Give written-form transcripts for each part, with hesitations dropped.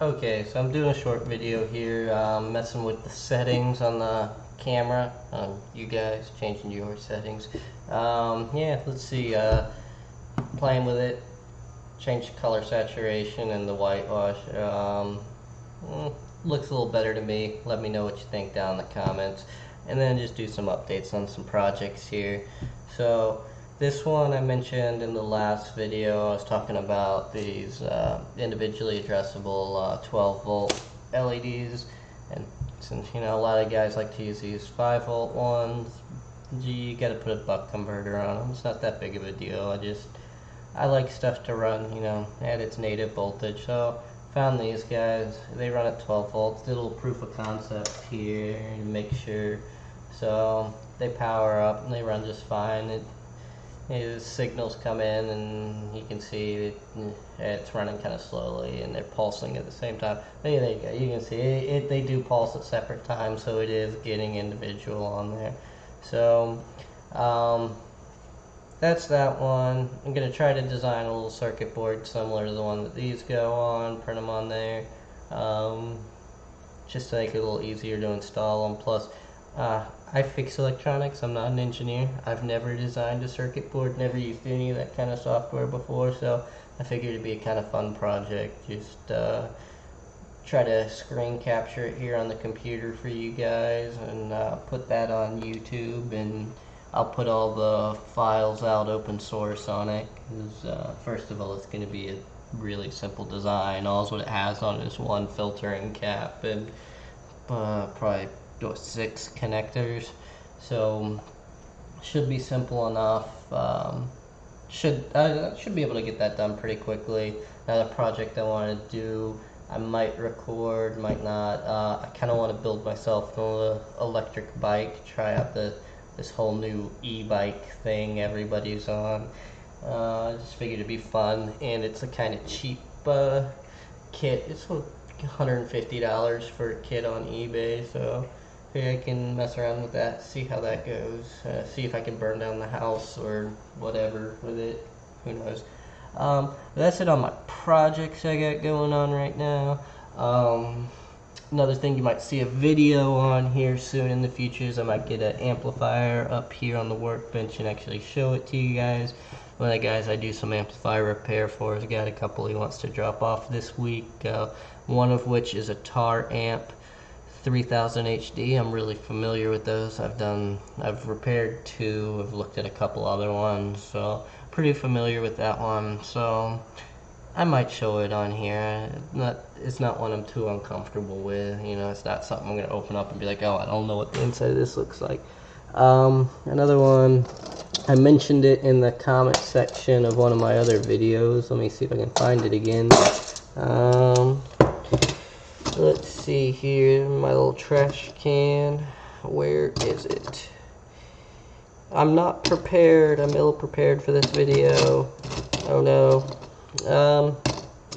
Okay, so I'm doing a short video here, messing with the settings on the camera. You guys changing your settings. Yeah, let's see. Playing with it, change the color saturation and the whitewash. Looks a little better to me. Let me know what you think down in the comments, and then just do some updates on some projects here. So this one I mentioned in the last video. I was talking about these individually addressable 12 volt LEDs, and since a lot of guys like to use these 5 volt ones, you got to put a buck converter on them. It's not that big of a deal. I like stuff to run, at its native voltage. So found these guys. They run at 12 volts. Did a little proof of concept here to make sure. So they power up and they run just fine. The signals come in and you can see it's running kind of slowly and they're pulsing at the same time. There you go. You can see they do pulse at separate times, so it is getting individual on there. So that's that one. I'm going to try to design a little circuit board similar to the one that these go on, print them on there, just to make it a little easier to install them. Plus, I fix electronics. I'm not an engineer. I've never designed a circuit board, never used any of that kind of software before, so I figured it'd be a kind of fun project. Just try to screen capture it here on the computer for you guys and put that on YouTube, and I'll put all the files out open source on it, because first of all, it's going to be a really simple design. All what it has on it is one filtering cap and probably 6 connectors, so should be simple enough. Should be able to get that done pretty quickly. Another project I want to do, I might record, might not. I kind of want to build myself an electric bike, try out this whole new e-bike thing everybody's on. I just figured it'd be fun, and it's a kind of cheap kit. It's $150 for a kit on eBay, so I can mess around with that, see how that goes, see if I can burn down the house or whatever with it, who knows. That's it on my projects I got going on right now. Another thing you might see a video on here soon in the future is I might get an amplifier up here on the workbench and actually show it to you guys. One of the guys I do some amplifier repair for has got a couple he wants to drop off this week, one of which is a TAR amp 3000 HD. I'm really familiar with those. I've repaired 2, I've looked at a couple other ones, so pretty familiar with that one. So I might show it on here. It's not one I'm too uncomfortable with. It's not something I'm going to open up and be like, oh, I don't know what the inside of this looks like. Another one, I mentioned it in the comment section of one of my other videos. Let me see if I can find it again. Let's see here, my little trash can. Where is it? I'm not prepared. I'm ill prepared for this video. Oh no.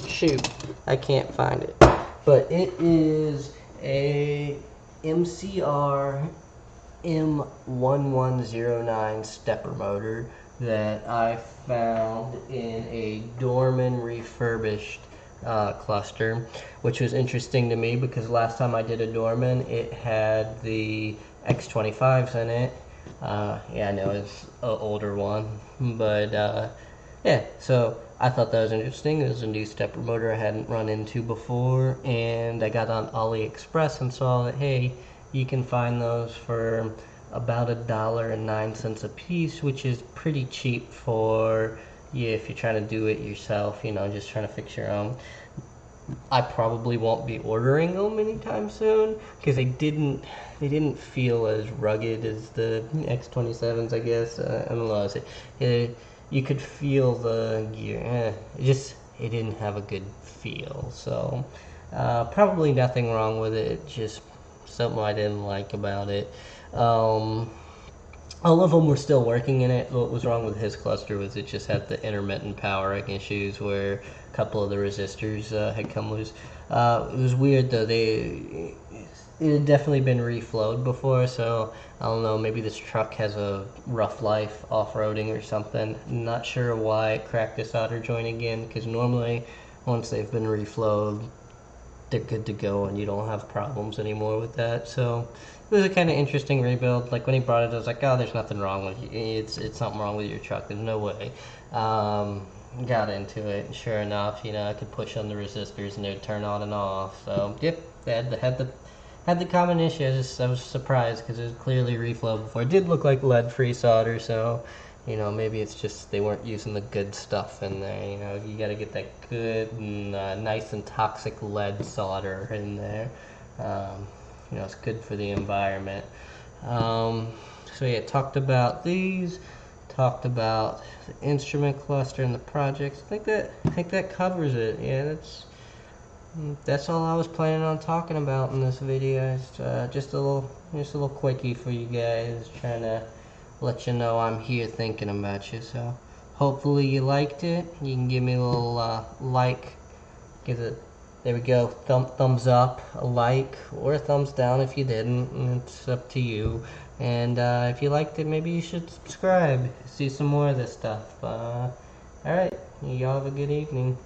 Shoot, I can't find it. But it is a MCR M1109 stepper motor that I found in a Dorman refurbished cluster, which was interesting to me because last time I did a Dorman, it had the X25s in it. Yeah, I know it's an older one, but yeah, so I thought that was interesting. It was a new stepper motor I hadn't run into before, and I got on AliExpress and saw that, hey, you can find those for about $1.09 a piece, which is pretty cheap for if you're trying to do it yourself, just trying to fix your own. I probably won't be ordering them anytime soon because they didn't feel as rugged as the X27s, I guess. I don't know. You could feel the gear. It didn't have a good feel. So probably nothing wrong with it. Just something I didn't like about it. All of them were still working in it. What was wrong with his cluster was it just had the intermittent powering issues where a couple of the resistors had come loose. It was weird though. It had definitely been reflowed before, so I don't know, maybe this truck has a rough life off-roading or something. Not sure why it cracked the solder joint again, because normally once they've been reflowed, they're good to go and you don't have problems anymore with that. So it was a kind of interesting rebuild. Like when he brought it, I was like, oh, there's nothing wrong with you. It's something wrong with your truck. There's no way. Got into it, and sure enough, you know, I could push on the resistors and they'd turn on and off. So yep, they had the common issue. I was surprised because it was clearly reflow before. It did look like lead-free solder, so you know, maybe it's just they weren't using the good stuff in there. You know, you got to get that good and nice and toxic lead solder in there. You know, it's good for the environment. So yeah, talked about these. Talked about the instrument cluster and the projects. I think that covers it. Yeah, that's all I was planning on talking about in this video. It's just a little quickie for you guys, trying to let you know I'm here thinking about you. So hopefully you liked it. You can give me a little like, give it, there we go, thumbs up, a like, or a thumbs down if you didn't. It's up to you. And if you liked it, maybe you should subscribe, see some more of this stuff. Alright, y'all have a good evening.